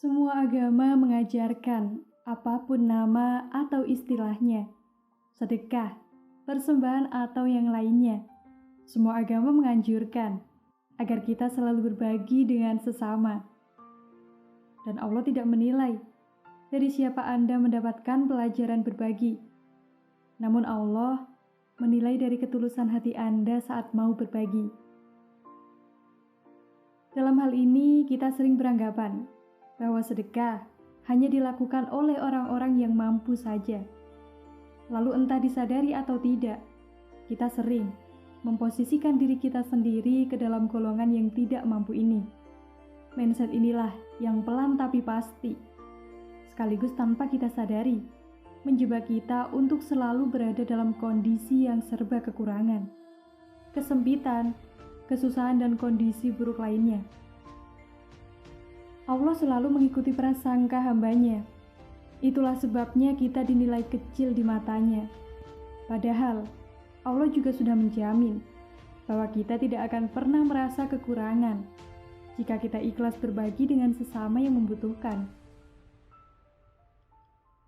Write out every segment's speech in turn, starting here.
Semua agama mengajarkan, apapun nama atau istilahnya, sedekah, persembahan atau yang lainnya. Semua agama menganjurkan agar kita selalu berbagi dengan sesama. Dan Allah tidak menilai dari siapa Anda mendapatkan pelajaran berbagi. Namun Allah menilai dari ketulusan hati Anda saat mau berbagi. Dalam hal ini, kita sering beranggapan bahwa sedekah hanya dilakukan oleh orang-orang yang mampu saja. Lalu entah disadari atau tidak, kita sering memposisikan diri kita sendiri ke dalam golongan yang tidak mampu ini. Mindset inilah yang pelan tapi pasti, sekaligus tanpa kita sadari, menjebak kita untuk selalu berada dalam kondisi yang serba kekurangan, kesempitan, kesusahan, dan kondisi buruk lainnya. Allah selalu mengikuti prasangka hambanya. Itulah sebabnya kita dinilai kecil di matanya. Padahal, Allah juga sudah menjamin bahwa kita tidak akan pernah merasa kekurangan jika kita ikhlas berbagi dengan sesama yang membutuhkan.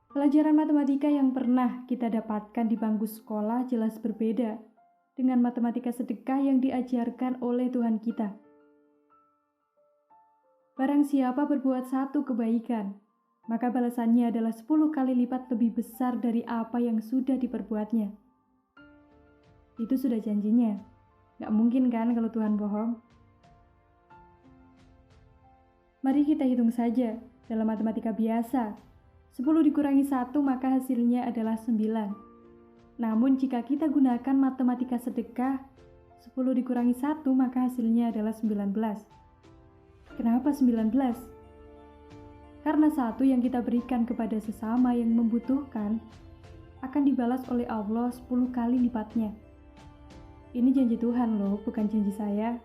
Pelajaran matematika yang pernah kita dapatkan di bangku sekolah jelas berbeda dengan matematika sedekah yang diajarkan oleh Tuhan kita. Barang siapa berbuat satu kebaikan, maka balasannya adalah 10 kali lipat lebih besar dari apa yang sudah diperbuatnya. Itu sudah janjinya. Gak mungkin kan kalau Tuhan bohong? Mari kita hitung saja dalam matematika biasa. 10 dikurangi 1 maka hasilnya adalah 9. Namun jika kita gunakan matematika sedekah, 10 dikurangi 1 maka hasilnya adalah 19. Kenapa 19? Karena satu yang kita berikan kepada sesama yang membutuhkan akan dibalas oleh Allah 10 kali lipatnya. Ini janji Tuhan loh, bukan janji saya.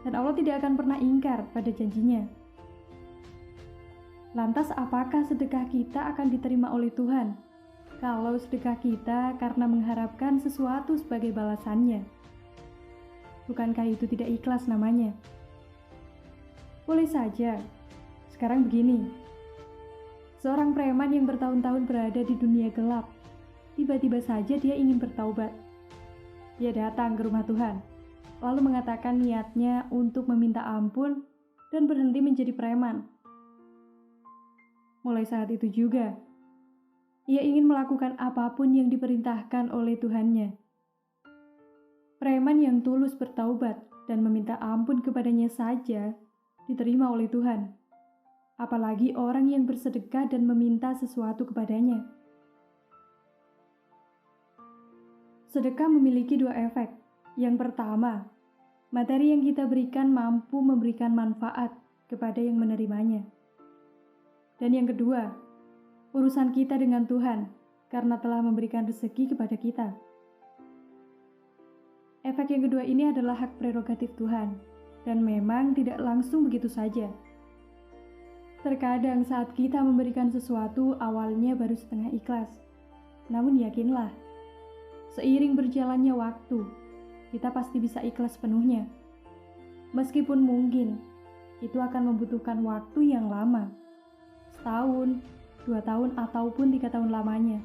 Dan Allah tidak akan pernah ingkar pada janjinya. Lantas apakah sedekah kita akan diterima oleh Tuhan? Kalau sedekah kita karena mengharapkan sesuatu sebagai balasannya. Bukankah itu tidak ikhlas namanya? Boleh saja. Sekarang begini. Seorang preman yang bertahun-tahun berada di dunia gelap, tiba-tiba saja dia ingin bertaubat. Dia datang ke rumah Tuhan, lalu mengatakan niatnya untuk meminta ampun dan berhenti menjadi preman. Mulai saat itu juga, ia ingin melakukan apapun yang diperintahkan oleh Tuhannya. Preman yang tulus bertaubat dan meminta ampun kepadanya saja diterima oleh Tuhan. Apalagi orang yang bersedekah dan meminta sesuatu kepadanya. Sedekah memiliki 2 efek. Yang pertama, materi yang kita berikan mampu memberikan manfaat kepada yang menerimanya. Dan yang kedua, urusan kita dengan Tuhan karena telah memberikan rezeki kepada kita. Efek yang kedua ini adalah hak prerogatif Tuhan dan memang tidak langsung begitu saja. Terkadang saat kita memberikan sesuatu awalnya baru setengah ikhlas. Namun yakinlah, seiring berjalannya waktu, kita pasti bisa ikhlas penuhnya. Meskipun mungkin itu akan membutuhkan waktu yang lama. Setahun, 2 tahun, ataupun 3 tahun lamanya.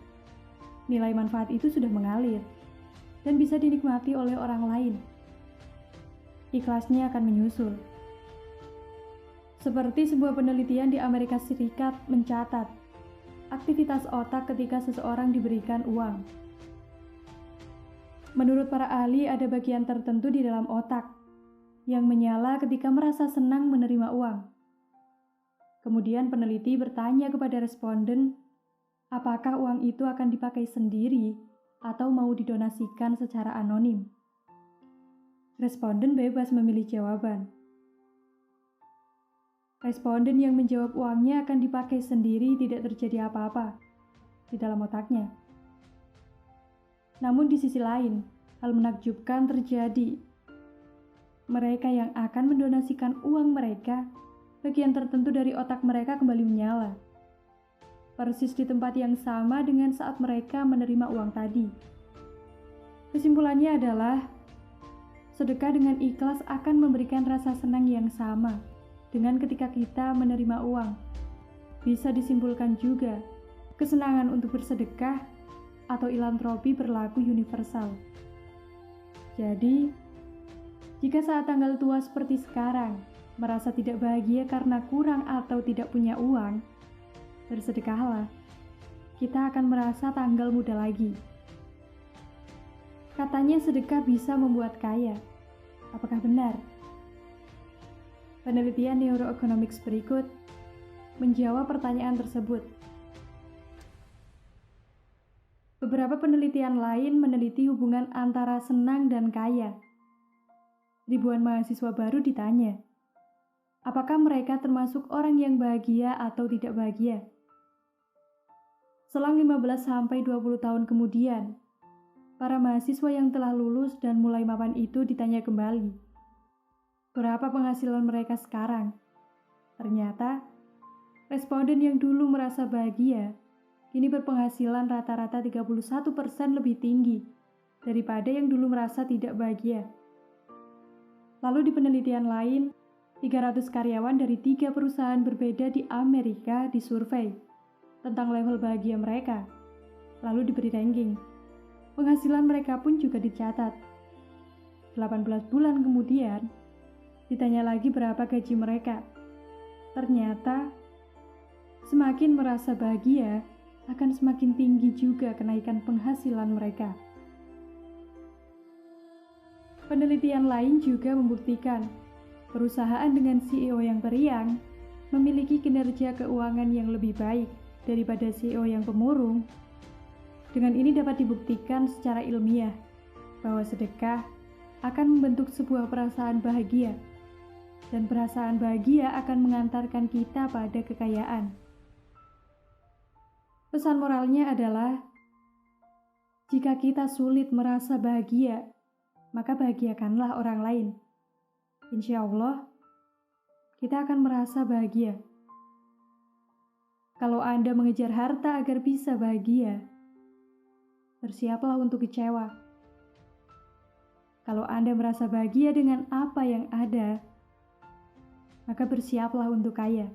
Nilai manfaat itu sudah mengalir dan bisa dinikmati oleh orang lain. Ikhlasnya akan menyusul. Seperti sebuah penelitian di Amerika Serikat mencatat aktivitas otak ketika seseorang diberikan uang. Menurut para ahli, ada bagian tertentu di dalam otak yang menyala ketika merasa senang menerima uang. Kemudian peneliti bertanya kepada responden, apakah uang itu akan dipakai sendiri atau mau didonasikan secara anonim. Responden bebas memilih jawaban. Responden yang menjawab uangnya akan dipakai sendiri tidak terjadi apa-apa di dalam otaknya. Namun di sisi lain, hal menakjubkan terjadi. Mereka yang akan mendonasikan uang mereka, bagian tertentu dari otak mereka kembali menyala. Persis di tempat yang sama dengan saat mereka menerima uang tadi. Kesimpulannya adalah, sedekah dengan ikhlas akan memberikan rasa senang yang sama dengan ketika kita menerima uang. bisa disimpulkan juga kesenangan untuk bersedekah atau filantropi berlaku universal. Jadi, jika saat tanggal tua seperti sekarang merasa tidak bahagia karena kurang atau tidak punya uang, bersedekahlah. Kita akan merasa tanggal muda lagi. Katanya sedekah bisa membuat kaya. Apakah benar? Penelitian neuroeconomics berikut menjawab pertanyaan tersebut. Beberapa penelitian lain meneliti hubungan antara senang dan kaya. Ribuan mahasiswa baru ditanya, apakah mereka termasuk orang yang bahagia atau tidak bahagia? Selang 15-20 tahun kemudian, para mahasiswa yang telah lulus dan mulai mapan itu ditanya kembali, berapa penghasilan mereka sekarang? Ternyata, responden yang dulu merasa bahagia, kini berpenghasilan rata-rata 31% lebih tinggi daripada yang dulu merasa tidak bahagia. Lalu di penelitian lain, 300 karyawan dari 3 perusahaan berbeda di Amerika disurvei tentang level bahagia mereka, lalu diberi ranking. Penghasilan mereka pun juga dicatat. 18 bulan kemudian, ditanya lagi berapa gaji mereka. Ternyata, semakin merasa bahagia, akan semakin tinggi juga kenaikan penghasilan mereka. Penelitian lain juga membuktikan, perusahaan dengan CEO yang periang memiliki kinerja keuangan yang lebih baik daripada CEO yang pemurung. Dengan ini dapat dibuktikan secara ilmiah bahwa sedekah akan membentuk sebuah perasaan bahagia, dan perasaan bahagia akan mengantarkan kita pada kekayaan. Pesan moralnya adalah, jika kita sulit merasa bahagia, maka bahagiakanlah orang lain. Insya Allah, kita akan merasa bahagia. Kalau Anda mengejar harta agar bisa bahagia, bersiaplah untuk kecewa. Kalau Anda merasa bahagia dengan apa yang ada, maka bersiaplah untuk kaya.